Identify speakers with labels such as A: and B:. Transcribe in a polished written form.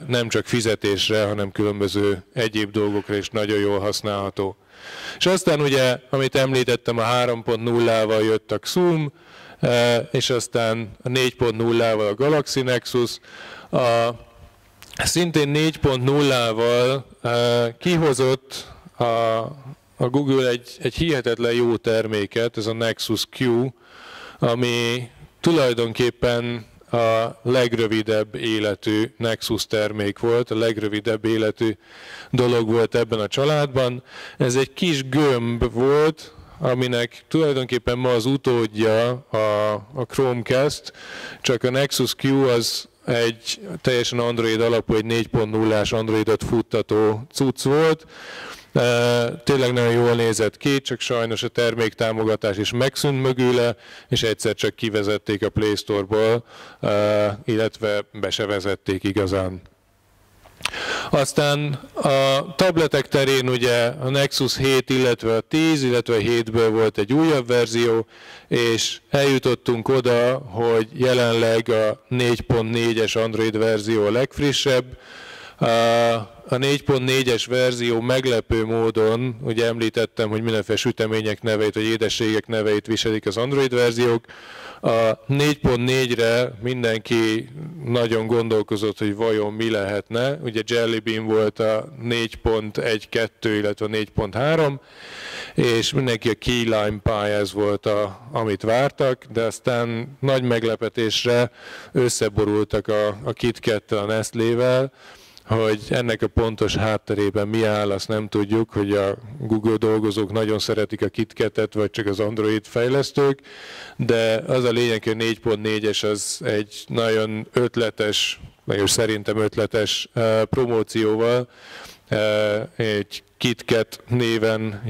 A: nem csak fizetésre, hanem különböző egyéb dolgokra is nagyon jól használható. És aztán ugye, amit említettem, a 3.0-val jött a Xoom, és aztán a 4.0-val a Galaxy Nexus. Szintén 4.0-val kihozott a Google egy hihetetlen jó terméket, ez a Nexus Q, ami tulajdonképpen a legrövidebb életű Nexus termék volt, a legrövidebb életű dolog volt ebben a családban. Ez egy kis gömb volt, aminek tulajdonképpen ma az utódja a Chromecast, csak a Nexus Q az egy teljesen Android alapú, egy 4.0-ás Androidot futtató cucc volt. Tényleg nagyon jól nézett ki, csak sajnos a terméktámogatás is megszűnt mögüle, és egyszer csak kivezették a Play Store-ból, illetve be se vezették igazán. Aztán a tabletek terén ugye a Nexus 7, illetve a 10, illetve a 7-ből volt egy újabb verzió, és eljutottunk oda, hogy jelenleg a 4.4-es Android verzió a legfrissebb. A 4.4-es verzió meglepő módon, ugye említettem, hogy mindenféle sütemények neveit, vagy édességek neveit viselik az Android verziók. A 4.4-re mindenki nagyon gondolkozott, hogy vajon mi lehetne. Ugye Jelly Bean volt a 4.1.2, illetve a 4.3, és mindenki a Key Lime Pie, ez volt, amit vártak, de aztán nagy meglepetésre összeborultak a KitKat-tel, a Nestlével, hogy ennek a pontos hátterében mi áll, azt nem tudjuk, hogy a Google dolgozók nagyon szeretik a KitKatet, vagy csak az Android fejlesztők, de az a lényeg, hogy a 4.4-es az egy nagyon ötletes, nagyon szerintem ötletes promócióval, egy KitKat néven